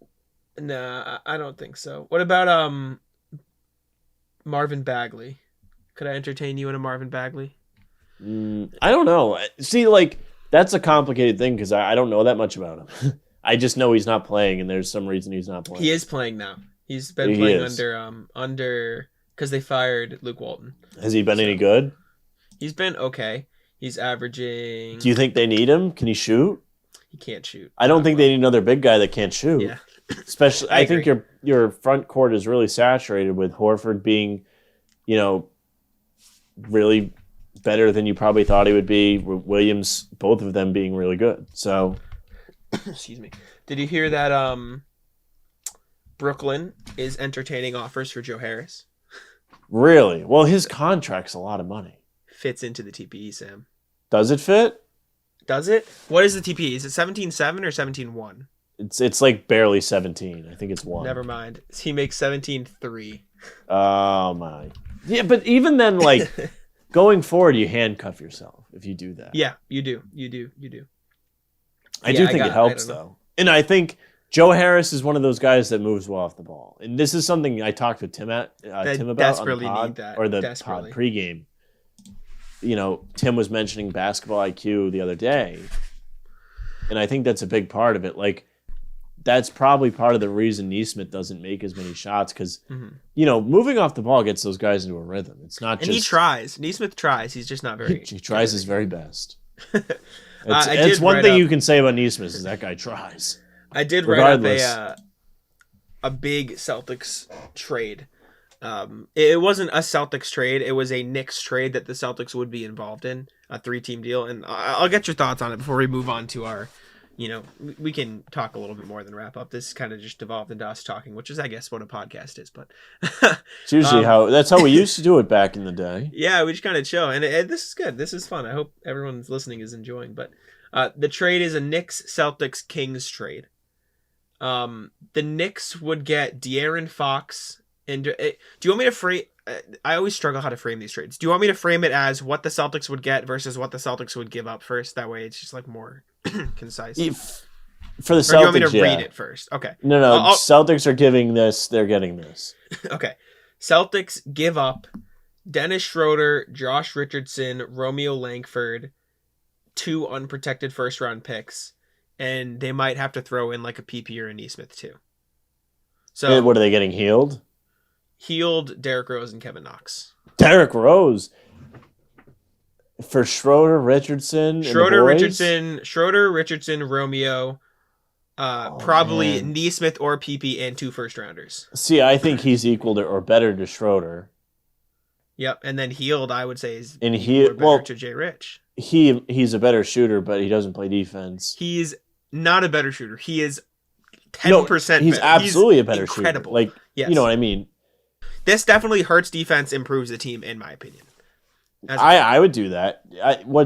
Nah, I don't think so. What about Marvin Bagley? Could I entertain you in a Marvin Bagley? I don't know. See, like, that's a complicated thing because I don't know that much about him. I just know he's not playing, and there's some reason he's not playing. He is playing now. He's been playing under because they fired Luke Walton. Has he been any good? He's been okay. He's averaging. Do you think they need him? Can he shoot? He can't shoot. I don't think they need another big guy that can't shoot. Yeah. Especially, I I think agree. your front court is really saturated with Horford being, really better than you probably thought he would be. Williams, both of them being really good. So, excuse me. Did you hear that? Brooklyn is entertaining offers for Joe Harris. really, well, his contract's a lot of money. Fits into the TPE, Sam. Does it fit? Does it? What is the TPE? Is it 17.7 or 17.1? It's like barely 17. I think it's 1. Never mind. He makes 17.3. Oh my. Yeah, but even then, like going forward, you handcuff yourself if you do that. Yeah, you do. I do think it helps though, and I think Joe Harris is one of those guys that moves well off the ball. And this is something I talked with Tim about desperately on the pod, need that. or the Desperately. pod pregame. Tim was mentioning basketball IQ the other day, and I think that's a big part of it. Like, that's probably part of the reason Nesmith doesn't make as many shots because, moving off the ball gets those guys into a rhythm. It's not And just... he tries. Nesmith tries. He's just not very... He tries his very best. I It's did one write thing up- you can say about Nesmith is that guy tries. I did write Regardless. up a big Celtics trade. It wasn't a Celtics trade. It was a Knicks trade that the Celtics would be involved in, a 3-team deal. And I'll get your thoughts on it before we move on to our... we can talk a little bit more than wrap up. This kind of just devolved into us talking, which is, I guess, what a podcast is. But It's usually that's how we used to do it back in the day. yeah, we just kind of chill, and this is good. This is fun. I hope everyone's listening is enjoying. But the trade is a Knicks, Celtics, Kings trade. The Knicks would get De'Aaron Fox. And do you want me to frame? I always struggle how to frame these trades. Do you want me to frame it as what the Celtics would get versus what the Celtics would give up first? That way, it's just like more concise. For the Or do you want me Celtics, to yeah. read it first? Okay. No, Celtics are giving this. They're getting this. Okay. Celtics give up Dennis Schroder, Josh Richardson, Romeo Langford, 2 unprotected first-round picks, and they might have to throw in like a PP or a Nesmith too. So What are they getting healed? Healed Derrick Rose and Kevin Knox. Derrick Rose. For Schroder, Richardson, and Schroeder, Richardson, Romeo, probably man. Nesmith or PP, and 2 first-rounders. See, I think he's equal to or better to Schroeder. Yep, and then Healed, I would say, is And better to Jay Rich. He's a better shooter, but he doesn't play defense. He's not a better shooter. He is 10% He's better. absolutely a better incredible. shooter. Like, Yes. you know what I mean? This definitely hurts defense, improves the team, in my opinion. I would do that.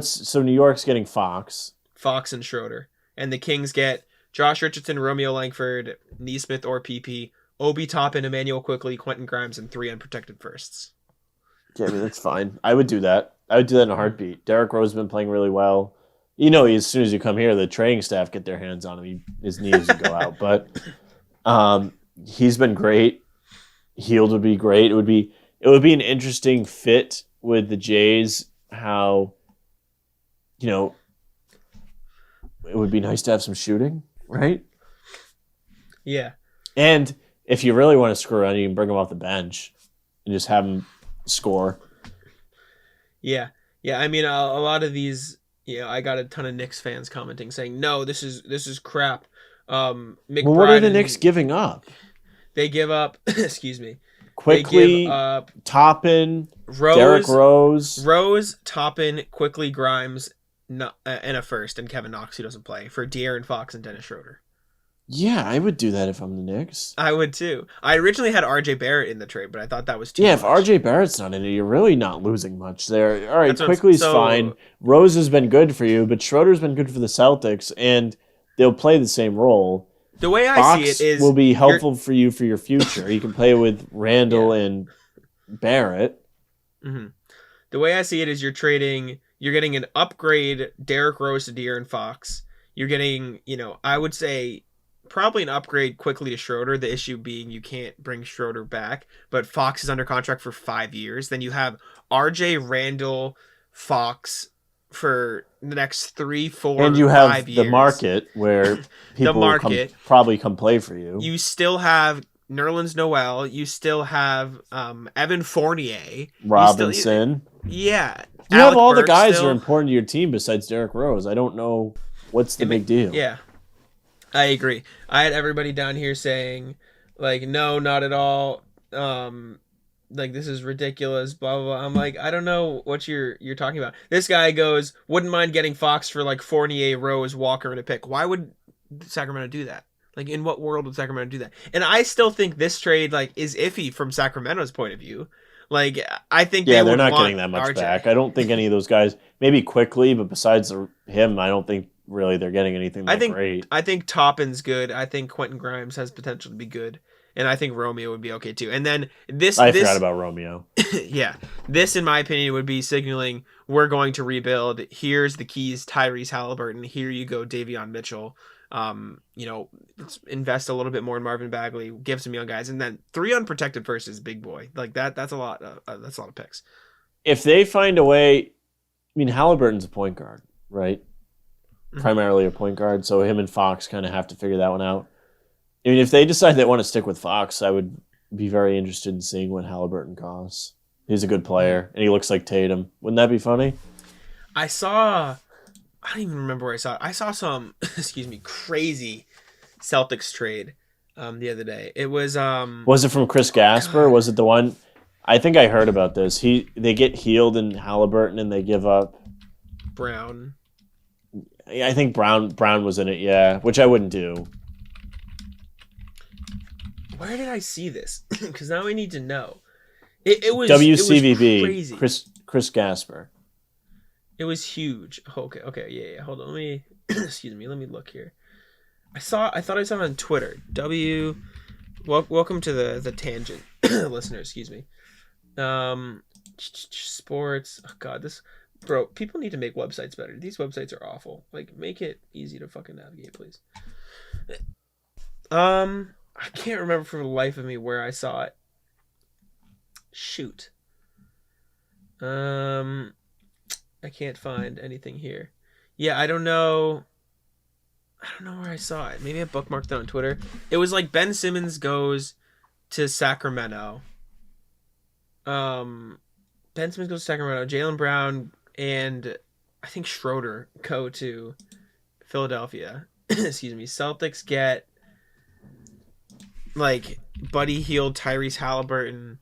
So New York's getting Fox. Fox and Schroeder. And the Kings get Josh Richardson, Romeo Langford, Nesmith or PP, Obi Toppin, Emmanuel Quickley, Quentin Grimes, and 3 unprotected firsts. Yeah, I mean, that's fine. I would do that. I would do that in a heartbeat. Derrick Rose has been playing really well. As soon as you come here, the training staff get their hands on him. His knees would go out. But he's been great. Healed would be great. It would be an interesting fit with the Jays. How, it would be nice to have some shooting, right? Yeah. And if you really want to screw around, you can bring him off the bench and just have him score. Yeah. Yeah, I mean, a lot of these, I got a ton of Knicks fans commenting saying, no, this is crap. McBride, Well, what are the Knicks giving up? They give up, excuse me. Quickly, They give up Toppin, Rose, Derrick Rose, Toppin, Quickly, Grimes, and a first, and Kevin Knox, who doesn't play, for De'Aaron Fox and Dennis Schroeder. Yeah, I would do that if I'm the Knicks. I would too. I originally had RJ Barrett in the trade, but I thought that was too Yeah, much. if RJ Barrett's not in it, you're really not losing much there. All right, That's what Quickly's so- fine. Rose has been good for you, but Schroeder's been good for the Celtics, and they'll play the same role. The way I Fox see it is will be helpful for you for your future. You can play with Randall Yeah. and Barrett. Mhm. The way I see it is you're getting an upgrade Derrick Rose to De'Aaron Fox. You're getting, I would say probably an upgrade quickly to Schroeder. The issue being you can't bring Schroeder back, but Fox is under contract for 5 years. Then you have RJ, Randall, Fox for the next 3, 4, And you have 5 the years. market where people will probably come play for you. You still have Nerlens Noel. You still have Evan Fournier. Robinson. Yeah. You have Alec all the Burks guys still. that are important to your team besides Derrick Rose. I don't know what's the big deal. Yeah, I agree. I had everybody down here saying, like, no, not at all. Like, this is ridiculous, blah, blah, blah. I'm like, I don't know what you're talking about. This guy goes, wouldn't mind getting Fox for, like, Fournier, Rose, Walker, and a pick. Why would Sacramento do that? Like, in what world would Sacramento do that? And I still think this trade, like, is iffy from Sacramento's point of view. Like, I think they're would not want getting that much RJ. back. I don't think any of those guys, maybe Quickly, but besides him, I don't think really they're getting anything great. I think Toppin's good. I think Quentin Grimes has potential to be good. And I think Romeo would be okay too. And then I forgot about Romeo. yeah. This, in my opinion, would be signaling we're going to rebuild. Here's the keys, Tyrese Halliburton. Here you go, Davion Mitchell. Let's invest a little bit more in Marvin Bagley, give some young guys, and then 3 unprotected first is big boy. Like that's a lot. That's a lot of picks. If they find a way, I mean, Halliburton's a point guard, right? Mm-hmm. Primarily a point guard, so him and Fox kind of have to figure that one out. I mean, if they decide they want to stick with Fox, I would be very interested in seeing what Halliburton costs. He's a good player, and he looks like Tatum. Wouldn't that be funny? I don't even remember where I saw it. I saw some, crazy Celtics trade the other day. It was Was it from Chris Gasper? Was it the one? I think I heard about this. They get healed in Halliburton and they give up Brown. I think Brown was in it, yeah, which I wouldn't do. Where did I see this? Because now I need to know. It was WCVB. It was crazy. Chris Gasper. It was huge. Okay, yeah. Hold on, let me let me look here. I thought I saw it on Twitter. Welcome to the tangent, listener. Excuse me. Sports. Oh God, bro. People need to make websites better. These websites are awful. Like, make it easy to fucking navigate, please. I can't remember for the life of me where I saw it. Shoot. I can't find anything here. Yeah, I don't know where I saw it. Maybe I bookmarked it on Twitter. It was like Ben Simmons goes to Sacramento. Ben Simmons goes to Sacramento. Jaylen Brown and I think Schroeder go to Philadelphia. Excuse me. Celtics get like Buddy Hield, Tyrese Halliburton.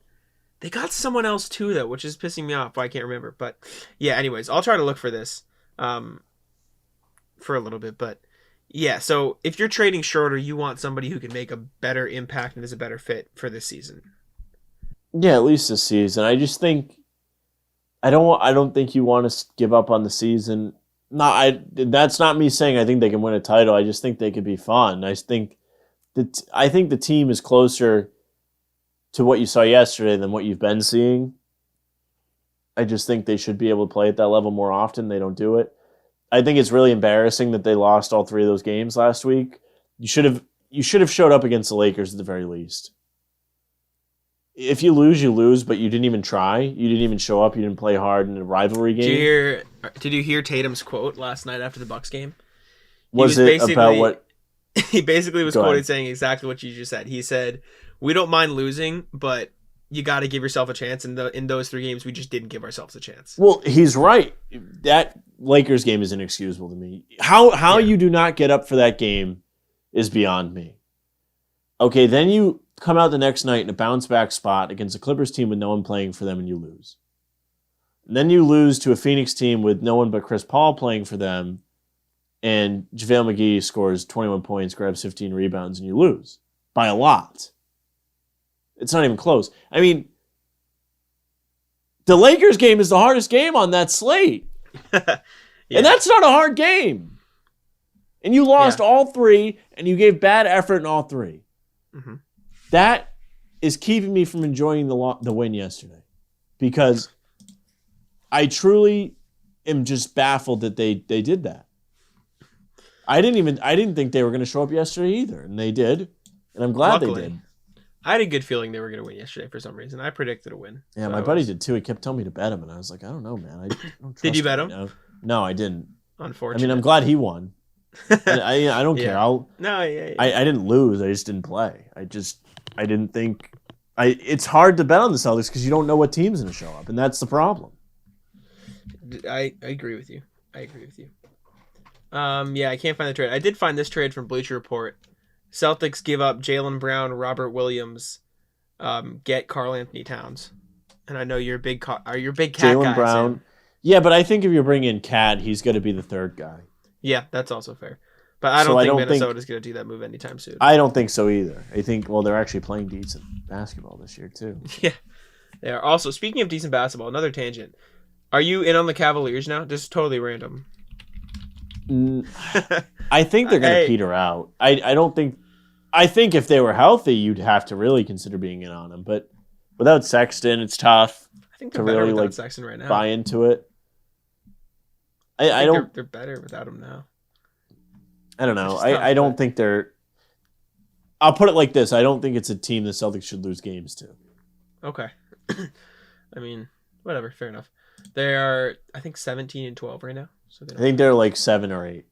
They got someone else too, though, which is pissing me off. I can't remember. But yeah, anyways, I'll try to look for this for a little bit. But yeah, so if you're trading Schroeder, you want somebody who can make a better impact and is a better fit for this season. Yeah, at least this season. I just think I don't think you want to give up on the season. That's not me saying I think they can win a title. I just think they could be fun. I think the team is closer to what you saw yesterday than what you've been seeing. I just think they should be able to play at that level more often. They don't do it. I think it's really embarrassing that they lost all 3 of those games last week. You should have showed up against the Lakers at the very least. If you lose, you lose, but you didn't even try. You didn't even show up. You didn't play hard in a rivalry game. Did you hear Tatum's quote last night after the Bucks game? Was it about what? He basically was Go quoted ahead. saying exactly what you just said. He said, "We don't mind losing, but you got to give yourself a chance. In those 3 games, we just didn't give ourselves a chance." Well, he's right. That Lakers game is inexcusable to me. How you do not get up for that game is beyond me. Okay, then you come out the next night in a bounce back spot against a Clippers team with no one playing for them and you lose. And then you lose to a Phoenix team with no one but Chris Paul playing for them and JaVale McGee scores 21 points, grabs 15 rebounds, and you lose by a lot. It's not even close. I mean, the Lakers game is the hardest game on that slate. Yeah. And that's not a hard game. And you lost all three, and you gave bad effort in all three. Mm-hmm. That is keeping me from enjoying the win yesterday. Because I truly am just baffled that they did that. I didn't think they were going to show up yesterday either, and they did. And I'm glad they did. I had a good feeling they were going to win yesterday for some reason. I predicted a win. Yeah, so my buddy did too. He kept telling me to bet him, and I was like, I don't know, man. I don't trust Did you bet him? Right no, I didn't. Unfortunately. I mean, I'm glad he won. I don't care. I didn't lose. I just didn't play. I didn't think. It's hard to bet on the Celtics because you don't know what team's going to show up, and that's the problem. I agree with you. Yeah, I can't find the trade. I did find this trade from Bleacher Report. Celtics give up Jaylen Brown, Robert Williams, get Karl Anthony Towns, and I know you're a big Cat Jaylen guy. Brown. So. Yeah, but I think if you bring in Cat, he's going to be the third guy. Yeah, that's also fair. But I don't think Minnesota's going to do that move anytime soon. I don't think so either. I think, they're actually playing decent basketball this year, too. Yeah, they are. Also, speaking of decent basketball, another tangent. Are you in on the Cavaliers now? Just totally random. I think they're going to peter out. I think if they were healthy, you'd have to really consider being in on them. But without Sexton, it's tough. I think they're better really without Sexton right now. Buy into it. They're better without him now. I don't know. I don't think they're. I'll put it like this: I don't think it's a team the Celtics should lose games to. Okay. I mean, whatever. Fair enough. They are, I think, 17-12 right now. So I think they're like 7 or 8.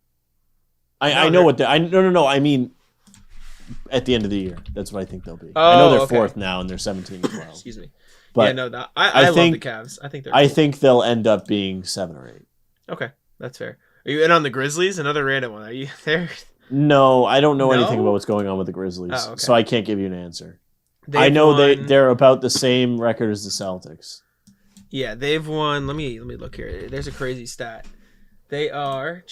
I know what they. No. I mean, at the end of the year, that's what I think they'll be. I know they're fourth now, and they're 17-12. Excuse me. But yeah, no, I love the Cavs. I think they're. I think they'll end up being 7 or 8. Okay, that's fair. Are you in on the Grizzlies? Another random one. Are you there? No, I don't know anything about what's going on with the Grizzlies, so I can't give you an answer. I know they're about the same record as the Celtics. Yeah, they've won. Let me look here. There's a crazy stat. They are.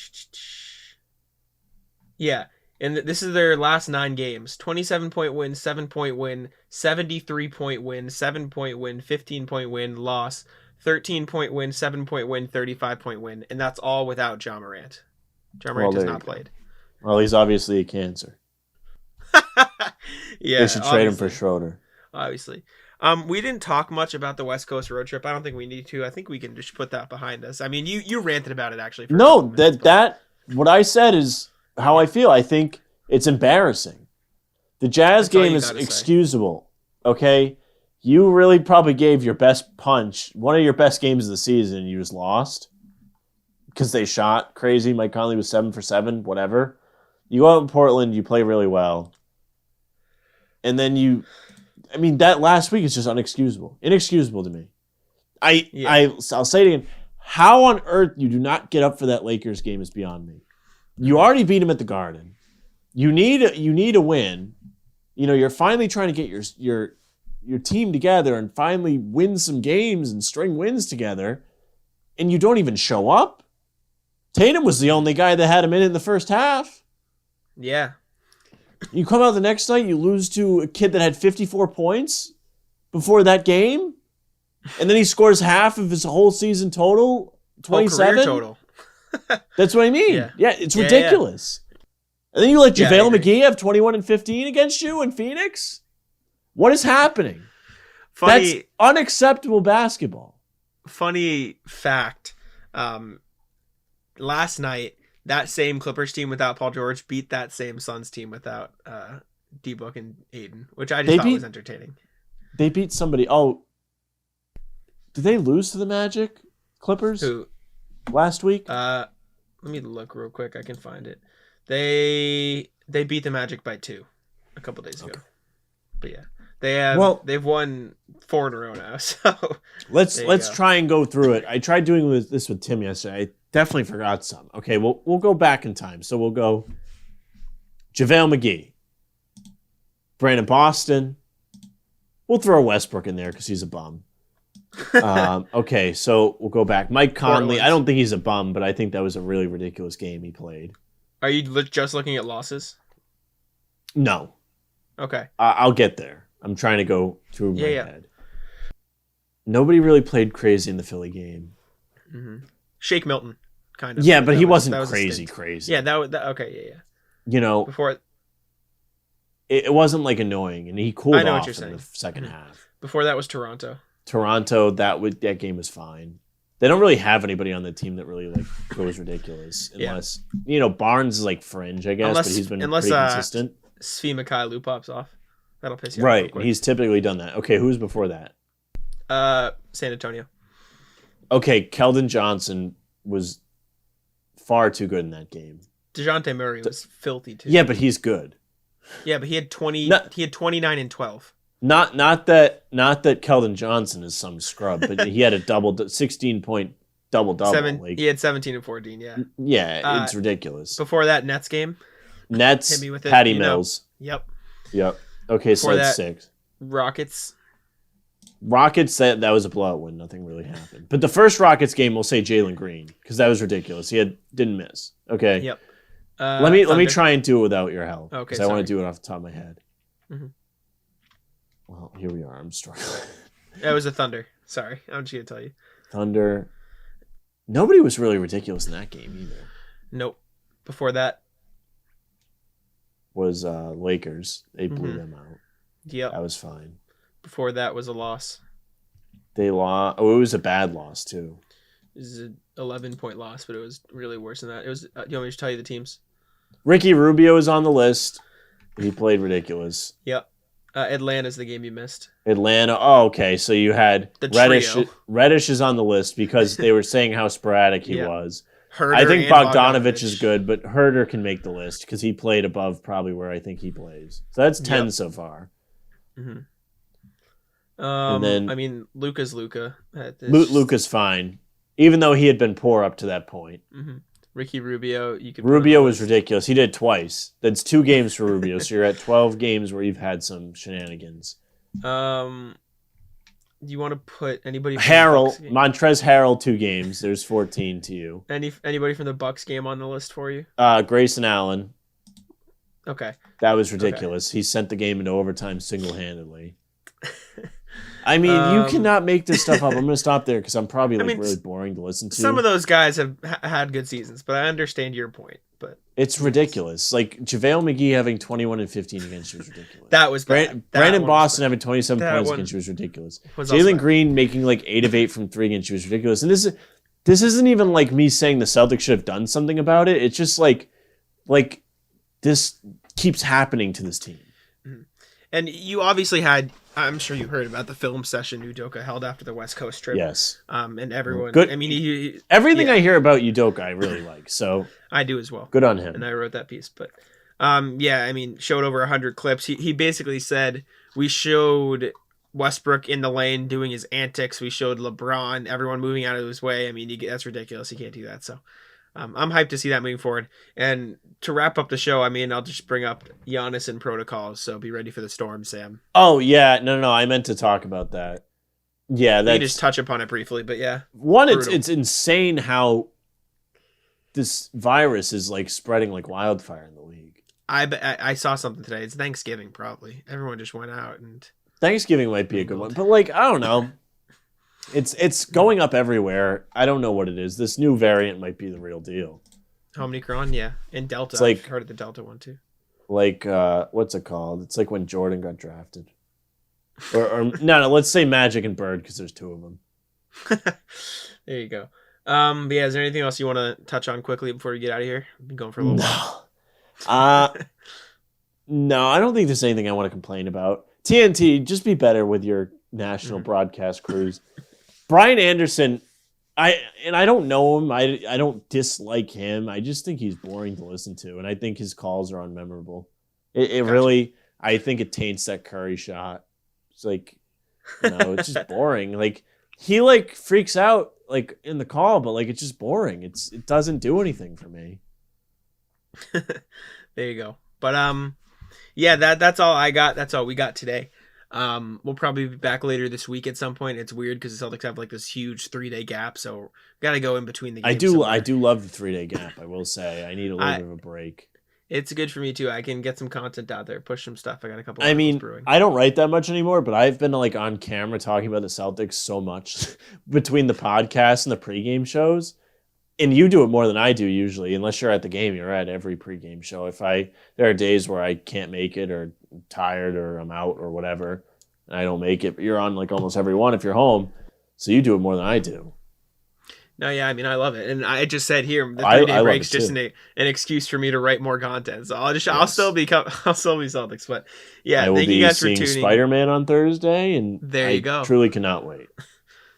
Yeah, and this is their last 9 games: 27-point win, 7-point win, 73-point win, 7-point win, 15-point win, loss, 13-point win, 7-point win, 35-point win, and that's all without Ja Morant. Ja Morant has not played. Well, he's obviously a cancer. Yeah, they should trade him for Schroder. Obviously. We didn't talk much about the West Coast road trip. I don't think we need to. I think we can just put that behind us. I mean, you ranted about it actually. What I said is how I feel. I think it's embarrassing. The Jazz game is excusable. Okay, you really probably gave your best punch, one of your best games of the season, and you just lost because they shot crazy. Mike Conley was 7 for 7, whatever. You go out in Portland, you play really well, and then that last week is just inexcusable to me. I'll say it again. How on earth you do not get up for that Lakers game is beyond me. You already beat them at the Garden. You need a win. You're finally trying to get your team together and finally win some games and string wins together, and you don't even show up. Tatum was the only guy that had him in the first half. Yeah. You come out the next night, you lose to a kid that had 54 points before that game, and then he scores half of his whole season total, 27. Career total. That's what I mean. Yeah, it's ridiculous. Yeah. And then you let JaVale McGee have 21 and 15 against you in Phoenix? What is happening? That's unacceptable basketball. Funny fact. Last night, that same Clippers team without Paul George beat that same Suns team without D-Book and Aiden, which I just thought was entertaining. They beat somebody. Oh, did they lose to the Magic Clippers? Who? Last week? Let me look real quick. I can find it. They beat the Magic by 2 a couple days ago. But yeah, they've won 4 in a row now. So let's try and go through it. I tried doing this with Tim yesterday. I definitely forgot some. Okay, we'll go back in time. So we'll go JaVale McGee, Brandon Boston. We'll throw Westbrook in there because he's a bum. Okay, so we'll go back. Mike Conley. I don't think he's a bum, but I think that was a really ridiculous game he played. Are you just looking at losses? No. Okay. I'll get there. I'm trying to go through my Yeah. head. Nobody really played crazy in the Philly game. Mm-hmm. Shake Milton, kind of. Yeah, but he wasn't that was crazy. Yeah, okay, yeah. You know, Before it wasn't like annoying, and he cooled I know off what you're in saying. the second half. Before that was Toronto. Toronto, that game was fine. They don't really have anybody on the team that really like goes ridiculous, unless Barnes is like fringe, I guess, but he's been pretty consistent. Svi Mykhailiuk pops off. That'll piss you off. Right, he's typically done that. Okay, who's before that? San Antonio. Okay, Keldon Johnson was far too good in that game. DeJounte Murray was filthy too. Yeah, but he's good. Yeah, but he had 20. He had 29 and 12. Not that Keldon Johnson is some scrub, but he had a 16-point double. He had 17 and 14. Yeah. Yeah, it's ridiculous. Before that Nets game. Nets. Hit me with it, Patty Mills. Yep. Okay, so that's 6. Rockets. That was a blowout win. Nothing really happened. But the first Rockets game, we'll say Jalen Green because that was ridiculous. He didn't miss. Okay. Yep. Let me try and do it without your help. Okay. Because I want to do it off the top of my head. Mm-hmm. Well, here we are. I'm struggling. That was a Thunder. Sorry, I'm just gonna tell you. Thunder. Nobody was really ridiculous in that game either. Nope. Before that was Lakers. They blew them out. Yep. That was fine. Before that was a loss. They lost. Oh, it was a bad loss too. It was an 11-point loss, but it was really worse than that. It was. You want me to tell you the teams? Ricky Rubio is on the list. He played ridiculous. Yep. Atlanta's the game you missed. Atlanta. Oh, okay. So you had the Reddish. Trio. Reddish is on the list because they were saying how sporadic he was. Herder I think and Bogdanovich is good, but Herder can make the list because he played above probably where I think he plays. So that's 10 so far. Mm-hmm. And then I mean, Luka's Luka. Luka's fine, even though he had been poor up to that point. Mm-hmm. Ricky Rubio, Rubio was ridiculous. He did it twice. That's 2 games for Rubio, so you're at 12 games where you've had some shenanigans. Do you want to put anybody? From Harrell, Montrezl Harrell, 2 games. There's 14 to you. Anybody from the Bucks game on the list for you? Grayson Allen. Okay. That was ridiculous. Okay. He sent the game into overtime single-handedly. I mean, you cannot make this stuff up. I'm going to stop there because I'm probably really boring to listen to. Some of those guys have had good seasons, but I understand your point. But it's ridiculous. Like JaVale McGee having 21 and 15 against you was ridiculous. That was bad. Brandon Boston having 27 points against you was ridiculous. Jalen Green making like 8 of 8 from 3 against you was ridiculous. And this isn't even like me saying the Celtics should have done something about it. It's just like this keeps happening to this team. Mm-hmm. And you obviously had, I'm sure you heard about the film session Udoka held after the West Coast trip. Yes. And everyone, good. I mean, everything I hear about Udoka, I really like. So I do as well. Good on him. And I wrote that piece, but I mean, showed over 100 clips. He basically said we showed Westbrook in the lane doing his antics. We showed LeBron, everyone moving out of his way. I mean, that's ridiculous. You can't do that. So I'm hyped to see that moving forward. And to wrap up the show, I mean, I'll just bring up Giannis and protocols. So be ready for the storm, Sam. Oh, yeah. No. I meant to talk about that. Yeah. We just touch upon it briefly, but yeah. One, it's insane how this virus is like spreading like wildfire in the league. I saw something today. It's Thanksgiving, probably. Everyone just went out and Thanksgiving might be a good one, but like I don't know. It's going up everywhere. I don't know what it is. This new variant might be the real deal. Omicron, yeah, and Delta. It's like, I've heard of the Delta one too. Like what's it called? It's like when Jordan got drafted. Or no, let's say Magic and Bird because there's 2 of them. There you go. But yeah, is there anything else you want to touch on quickly before we get out of here? We've been going for a little while. No, I don't think there's anything I want to complain about. TNT, just be better with your national broadcast crews. Brian Anderson, I don't know him. I don't dislike him. I just think he's boring to listen to, and I think his calls are unmemorable. It really, I think it taints that Curry shot. It's like, it's just boring. Like he like freaks out like in the call, but like it's just boring. It doesn't do anything for me. There you go. But yeah, that's all I got. That's all we got today. We'll probably be back later this week at some point. It's weird because the Celtics have like this huge 3-day gap, so got to go in between the games. I do love the 3-day gap. I will say I need a little bit of a break. It's good for me too. I can get some content out there, push some stuff. I got a couple. Brewing. I don't write that much anymore, but I've been like on camera talking about the Celtics so much between the podcast and the pregame shows. And you do it more than I do usually, unless you're at the game. You're at every pregame show. There are days where I can't make it, or I'm tired, or I'm out, or whatever, and I don't make it. But you're on like almost every one if you're home, so you do it more than I do. No, yeah, I mean, I love it, and I just said here the 3-day break's just an excuse for me to write more content. So I'll still be Celtics, but yeah, thank you guys for tuning. Spider-Man on Thursday, and there you go. Truly cannot wait.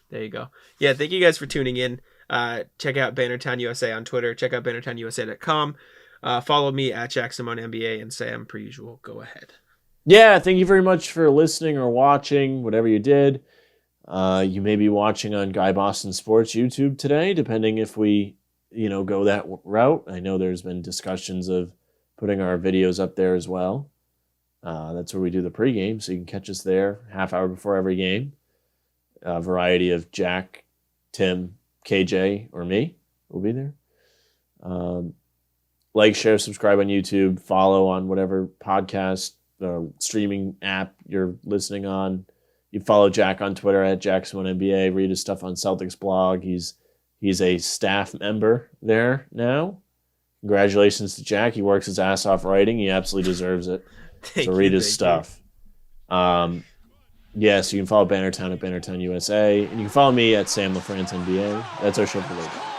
There you go. Yeah, thank you guys for tuning in. Check out Bannertown USA on Twitter. Check out BannertownUSA.com. Follow me at JackSimoneNBA, and Sam, per usual, go ahead. Yeah, thank you very much for listening or watching, whatever you did. You may be watching on Guy Boston Sports YouTube today, depending if we, go that route. I know there's been discussions of putting our videos up there as well. That's where we do the pregame, so you can catch us there half hour before every game. A variety of Jack, Tim, KJ, or me will be there. Like, share, subscribe on YouTube, follow on whatever podcast streaming app you're listening on. You follow Jack on Twitter at JackSimoneNBA. Read his stuff on Celtics blog. He's a staff member there now. Congratulations to Jack. He works his ass off writing. He absolutely deserves it. So read his stuff. So you can follow Bannertown at Bannertown USA. And you can follow me at Sam LaFrance NBA. That's our show for later.